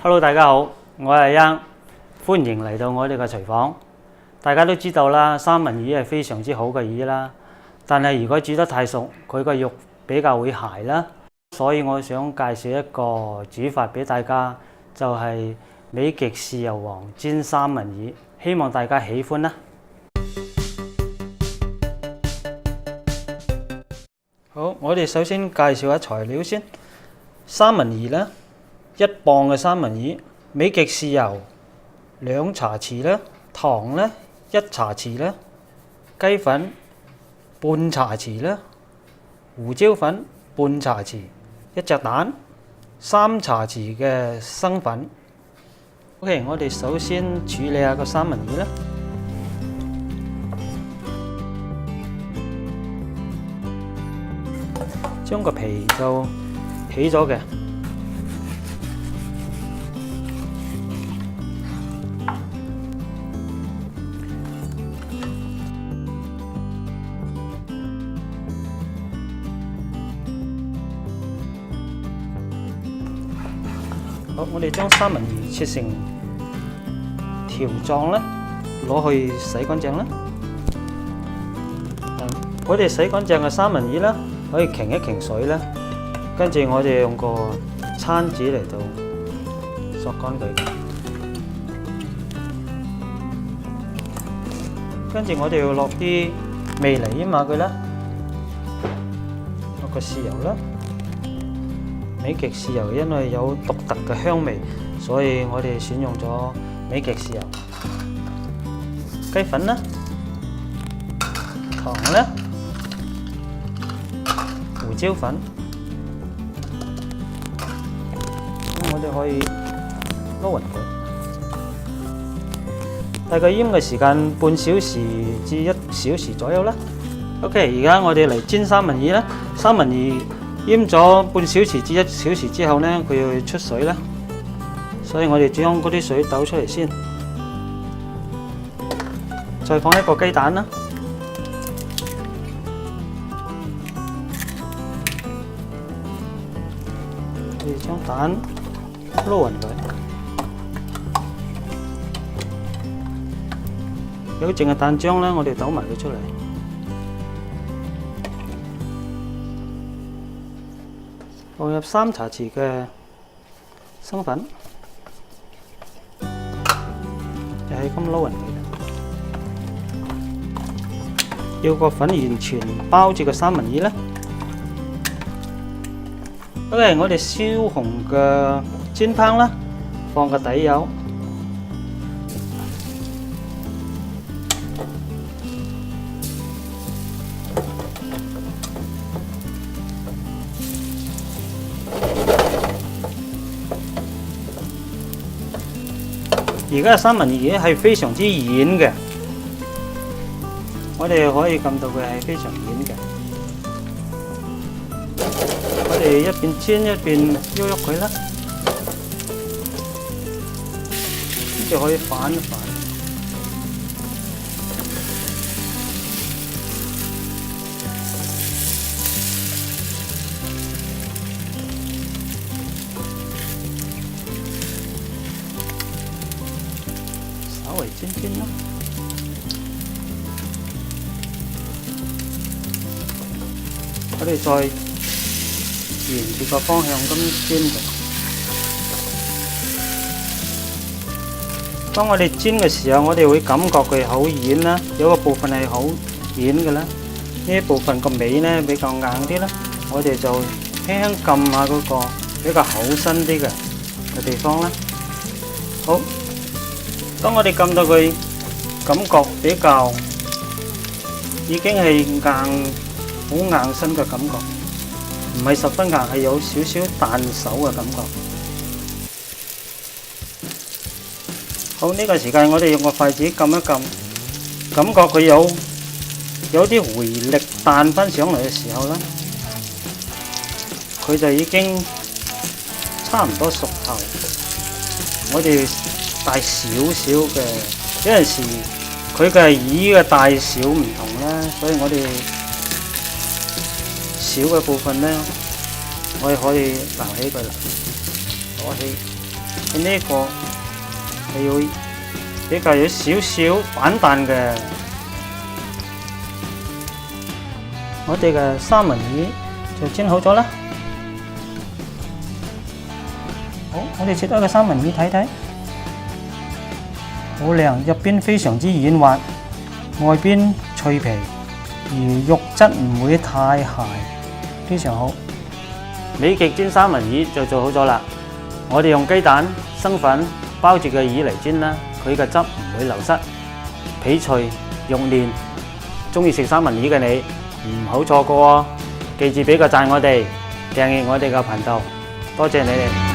Hello， 大家好，我係欣，歡迎嚟到我哋嘅廚房。大家都知道啦，三文魚係非常之好嘅魚啦，但係如果煮得太熟，佢個肉比較會柴啦。所以我想介紹一個煮法俾大家，就係美極豉油皇煎三文魚，希望大家喜歡啦。好，我哋首先介紹下材料先。三文魚啦，1磅嘅三文魚，美極豉油2茶匙啦，糖咧1茶匙啦，雞粉半茶匙啦，胡椒粉半茶匙，1隻蛋，3茶匙嘅生粉。OK， 我哋首先處理下個三文魚啦。將個皮就起咗嘅，好，我哋將三文魚切成條狀啦，攞去洗乾淨啦。我哋洗乾淨嘅三文魚啦，可以擎一擎水啦，跟住我哋用個餐紙嚟到索乾佢，跟住我哋要落啲味嚟醃下佢啦，落個豉油啦，美極豉油因為有獨特嘅香味，所以我哋選用咗美極豉油。雞粉啦，糖啦，胡椒粉，咁我哋可以撈勻佢。大概醃嘅時間半小時至1小時左右啦。OK， 而家我哋嚟煎三文魚啦。三文魚醃咗半小時至1小時之後呢，佢要出水啦，所以我哋將嗰啲水倒出嚟先，再放一個雞蛋啦。將蛋撈勻佢，有剩嘅蛋漿咧，我哋倒埋佢出嚟，放入3茶匙嘅生粉，又係咁撈勻佢，要個粉完全包住個三文魚啦。OK， 我哋燒紅嘅煎烹啦，放個底油，而家嘅三文魚係非常之軟嘅，我哋可以撳到佢係非常軟嘅。我哋一邊煎一邊喐喐佢啦，跟住可以反一反。稍微煎煎啦。我哋再沿住個方向咁煎佢。當我哋煎嘅時候，我哋會感覺佢好軟啦，有個部分係好軟嘅啦，呢一部分個尾咧比較硬啲啦，我哋就輕輕撳下嗰個比較厚身啲嘅地方啦。好，當我哋撳到佢感覺比較已經係硬，好硬身嘅感覺。唔係十分硬，係有少少彈手嘅感覺。好，呢個時間我哋用個筷子撳一撳，感覺佢有啲回力彈翻上嚟嘅時候咧，佢就已經差唔多熟透。我哋大少少嘅，有陣時佢嘅魚嘅大小唔同啦，所以我哋少嘅部分咧，我哋可以撈起佢啦，攞起，呢個係要比較有少少反彈嘅。我哋嘅三文魚就煎好咗啦。好，我哋切開個三文魚睇睇，好靚，入邊非常之軟滑，外邊脆皮，而肉質唔會太鹹，非常好。美極煎三文魚就做好咗啦。我哋用雞蛋、生粉包住個魚嚟煎啦，佢嘅汁唔會流失，皮脆肉嫩。中意食三文魚嘅你唔好錯過哦！記住俾個讚我哋，訂閱我哋嘅頻道，多謝你哋。